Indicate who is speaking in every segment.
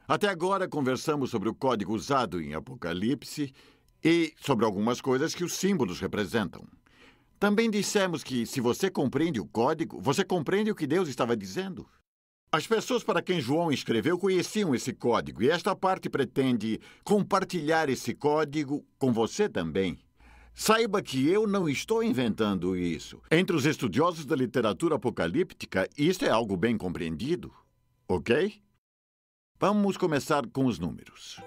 Speaker 1: Até agora conversamos sobre o código usado em Apocalipse e sobre algumas coisas que os símbolos representam. Também dissemos que, se você compreende o código, você compreende o que Deus estava dizendo. As pessoas para quem João escreveu conheciam esse código e esta parte pretende compartilhar esse código com você também. Saiba que eu não estou inventando isso. Entre os estudiosos da literatura apocalíptica, isso é algo bem compreendido, ok? Vamos começar com os números.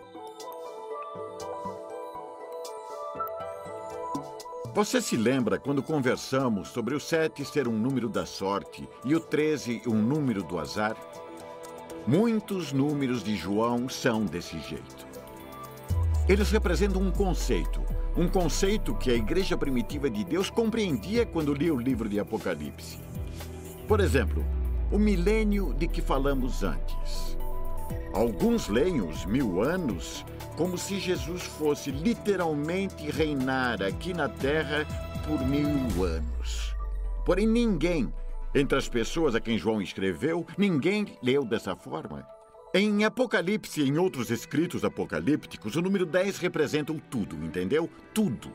Speaker 1: Você se lembra quando conversamos sobre o 7 ser um número da sorte e o 13 um número do azar? Muitos números de João são desse jeito. Eles representam um conceito que a igreja primitiva de Deus compreendia quando lia o livro de Apocalipse. Por exemplo, o milênio de que falamos antes. Alguns leem os 1000 anos como se Jesus fosse literalmente reinar aqui na Terra por 1000 anos. Porém, ninguém, entre as pessoas a quem João escreveu, ninguém leu dessa forma. Em Apocalipse e em outros escritos apocalípticos, o número 10 representa o tudo, entendeu? Tudo.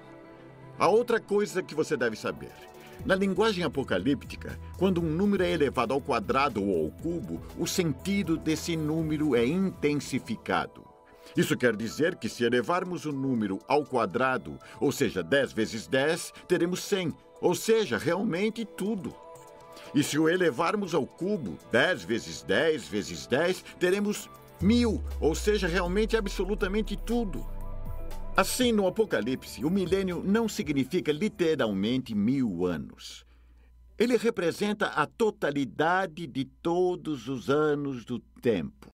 Speaker 1: A outra coisa que você deve saber. Na linguagem apocalíptica, quando um número é elevado ao quadrado ou ao cubo, o sentido desse número é intensificado. Isso quer dizer que se elevarmos o número ao quadrado, ou seja, 10 vezes 10, teremos 100, ou seja, realmente tudo. E se o elevarmos ao cubo, 10 vezes 10 vezes 10, teremos 1000, ou seja, realmente absolutamente tudo. Assim, no Apocalipse, o milênio não significa literalmente 1000 anos. Ele representa a totalidade de todos os anos do tempo.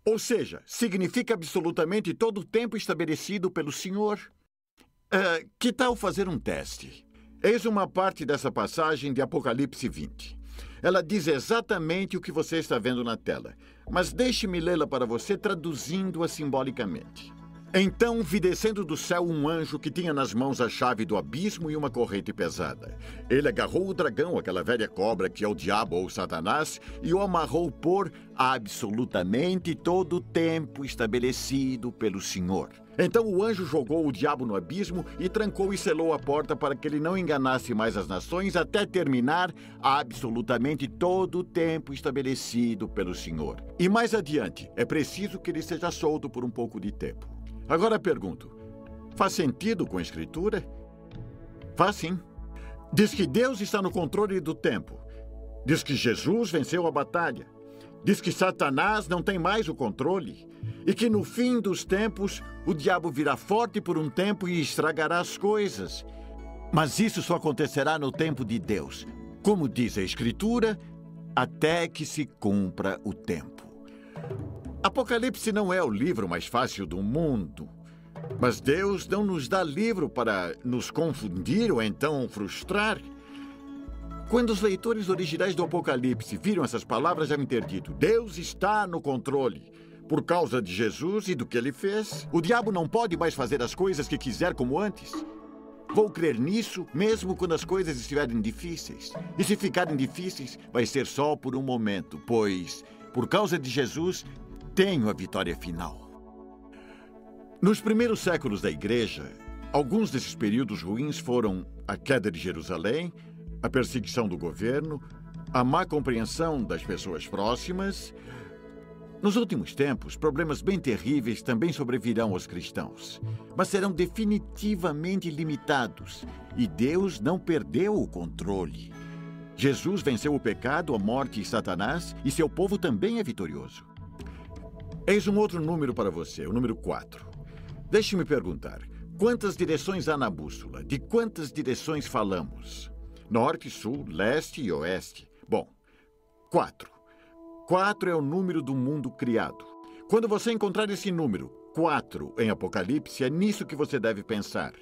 Speaker 1: Ou seja, significa absolutamente todo o tempo estabelecido pelo Senhor. Que tal fazer um teste? Eis uma parte dessa passagem de Apocalipse 20. Ela diz exatamente o que você está vendo na tela, mas deixe-me lê-la para você traduzindo-a simbolicamente. Então vi descendo do céu um anjo que tinha nas mãos a chave do abismo e uma corrente pesada. Ele agarrou o dragão, aquela velha cobra que é o diabo ou Satanás, e o amarrou por absolutamente todo o tempo estabelecido pelo Senhor. Então o anjo jogou o diabo no abismo e trancou e selou a porta para que ele não enganasse mais as nações até terminar absolutamente todo o tempo estabelecido pelo Senhor. E mais adiante, é preciso que ele seja solto por um pouco de tempo. Agora pergunto, faz sentido com a Escritura? Faz sim. Diz que Deus está no controle do tempo. Diz que Jesus venceu a batalha. Diz que Satanás não tem mais o controle. E que no fim dos tempos, o diabo virá forte por um tempo e estragará as coisas. Mas isso só acontecerá no tempo de Deus. Como diz a Escritura, até que se cumpra o tempo. Apocalipse não é o livro mais fácil do mundo. Mas Deus não nos dá livro para nos confundir ou então frustrar. Quando os leitores originais do Apocalipse viram essas palavras, devem ter dito: Deus está no controle. Por causa de Jesus e do que ele fez, o diabo não pode mais fazer as coisas que quiser como antes. Vou crer nisso mesmo quando as coisas estiverem difíceis. E se ficarem difíceis, vai ser só por um momento, pois, por causa de Jesus, tenho a vitória final. Nos primeiros séculos da Igreja, alguns desses períodos ruins foram a queda de Jerusalém, a perseguição do governo, a má compreensão das pessoas próximas. Nos últimos tempos, problemas bem terríveis também sobrevirão aos cristãos, mas serão definitivamente limitados, e Deus não perdeu o controle. Jesus venceu o pecado, a morte e Satanás, e seu povo também é vitorioso. Eis um outro número para você, o número 4. Deixe-me perguntar, quantas direções há na bússola? De quantas direções falamos? Norte, sul, leste e oeste. Bom, 4. 4 é o número do mundo criado. Quando você encontrar esse número, 4, em Apocalipse, é nisso que você deve pensar.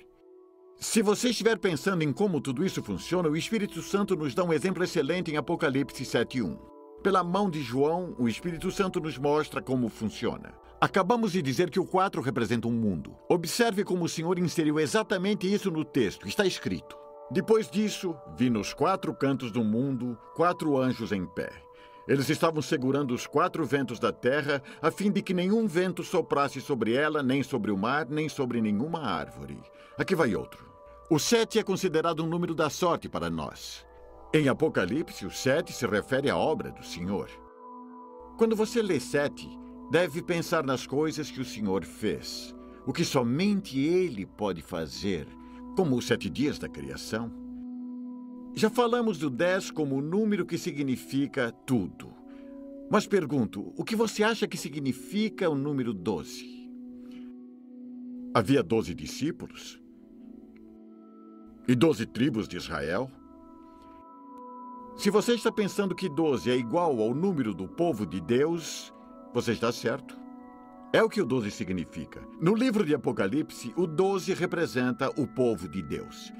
Speaker 1: Se você estiver pensando em como tudo isso funciona, o Espírito Santo nos dá um exemplo excelente em Apocalipse 7:1. Pela mão de João, o Espírito Santo nos mostra como funciona. Acabamos de dizer que o 4 representa um mundo. Observe como o Senhor inseriu exatamente isso no texto. Está escrito: Depois disso, vi nos 4 cantos do mundo 4 anjos em pé. Eles estavam segurando os 4 ventos da terra, a fim de que nenhum vento soprasse sobre ela, nem sobre o mar, nem sobre nenhuma árvore. Aqui vai outro. O 7 é considerado um número da sorte para nós. Em Apocalipse, o 7 se refere à obra do Senhor. Quando você lê 7, deve pensar nas coisas que o Senhor fez, o que somente Ele pode fazer, como os 7 dias da criação. Já falamos do 10 como o número que significa tudo. Mas pergunto, o que você acha que significa o número 12? Havia 12 discípulos? E 12 tribos de Israel? Se você está pensando que 12 é igual ao número do povo de Deus, você está certo. É o que o 12 significa. No livro de Apocalipse, o 12 representa o povo de Deus.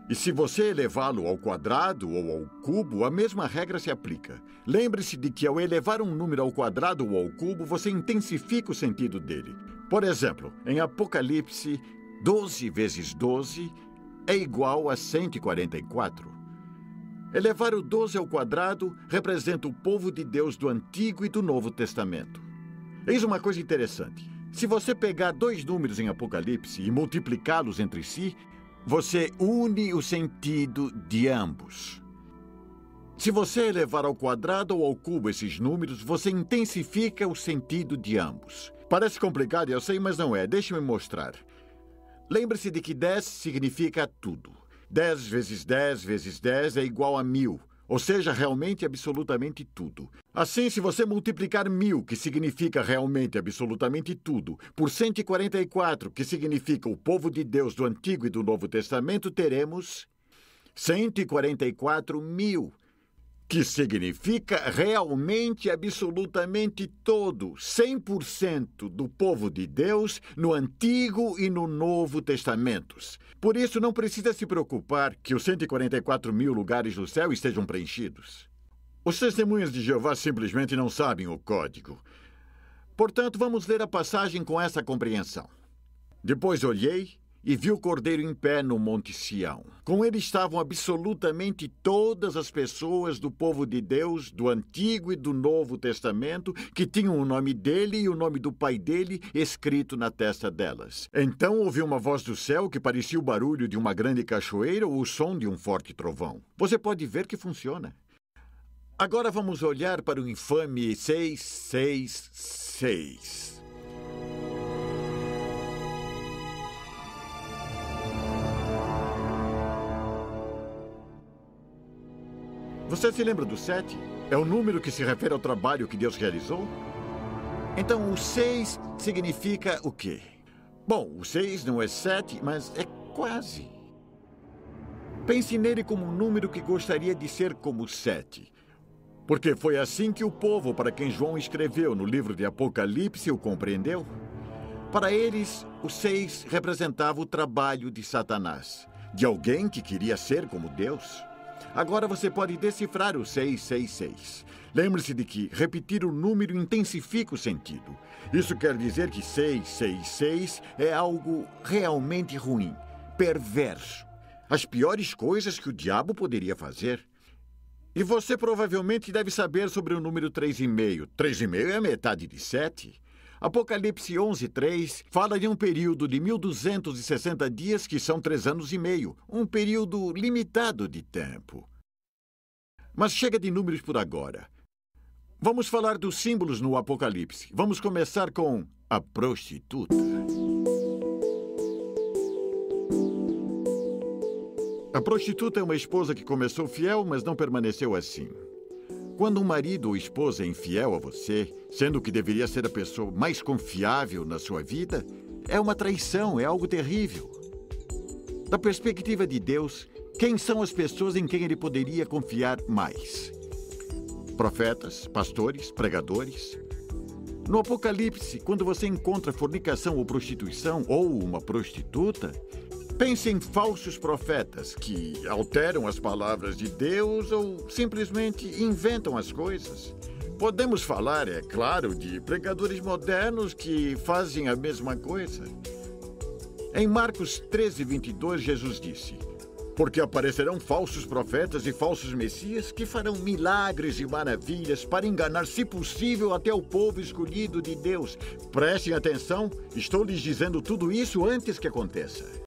Speaker 1: E se você elevá-lo ao quadrado ou ao cubo, a mesma regra se aplica. Lembre-se de que ao elevar um número ao quadrado ou ao cubo, você intensifica o sentido dele. Por exemplo, em Apocalipse, 12 vezes 12 é igual a 144. Elevar o 12 ao quadrado representa o povo de Deus do Antigo e do Novo Testamento. Eis uma coisa interessante. Se você pegar 2 números em Apocalipse e multiplicá-los entre si, você une o sentido de ambos. Se você elevar ao quadrado ou ao cubo esses números, você intensifica o sentido de ambos. Parece complicado, eu sei, mas não é. Deixe-me mostrar. Lembre-se de que 10 significa tudo. 10 vezes 10 vezes 10 é igual a 1000, ou seja, realmente e absolutamente tudo. Assim, se você multiplicar 1000, que significa realmente e absolutamente tudo, por 144, que significa o povo de Deus do Antigo e do Novo Testamento, teremos 144.000, que significa realmente, absolutamente todo, 100% do povo de Deus no Antigo e no Novo Testamentos. Por isso, não precisa se preocupar que os 144.000 lugares do céu estejam preenchidos. Os testemunhas de Jeová simplesmente não sabem o código. Portanto, vamos ler a passagem com essa compreensão. Depois olhei e vi o Cordeiro em pé no Monte Sião. Com ele estavam absolutamente todas as pessoas do povo de Deus, do Antigo e do Novo Testamento, que tinham o nome dele e o nome do pai dele escrito na testa delas. Então ouvi uma voz do céu que parecia o barulho de uma grande cachoeira ou o som de um forte trovão. Você pode ver que funciona. Agora vamos olhar para o infame 666. Você se lembra do 7? É o número que se refere ao trabalho que Deus realizou? Então, o 6 significa o quê? Bom, o 6 não é 7, mas é quase. Pense nele como um número que gostaria de ser como 7. Porque foi assim que o povo para quem João escreveu no livro de Apocalipse o compreendeu. Para eles, o 6 representava o trabalho de Satanás, de alguém que queria ser como Deus. Agora você pode decifrar o 666. Lembre-se de que repetir o número intensifica o sentido. Isso quer dizer que 666 é algo realmente ruim, perverso. As piores coisas que o diabo poderia fazer. E você provavelmente deve saber sobre o número 3,5. 3,5 é a metade de 7. Apocalipse 11:3 fala de um período de 1260 dias, que são 3 anos e meio, um período limitado de tempo. Mas chega de números por agora. Vamos falar dos símbolos no Apocalipse. Vamos começar com a prostituta. A prostituta é uma esposa que começou fiel, mas não permaneceu assim. Quando um marido ou esposa é infiel a você, sendo que deveria ser a pessoa mais confiável na sua vida, é uma traição, é algo terrível. Da perspectiva de Deus, quem são as pessoas em quem ele poderia confiar mais? Profetas, pastores, pregadores? No Apocalipse, quando você encontra fornicação ou prostituição, ou uma prostituta, pense em falsos profetas que alteram as palavras de Deus ou simplesmente inventam as coisas. Podemos falar, é claro, de pregadores modernos que fazem a mesma coisa. Em Marcos 13:22, Jesus disse: Porque aparecerão falsos profetas e falsos messias que farão milagres e maravilhas para enganar, se possível, até o povo escolhido de Deus. Prestem atenção, estou lhes dizendo tudo isso antes que aconteça.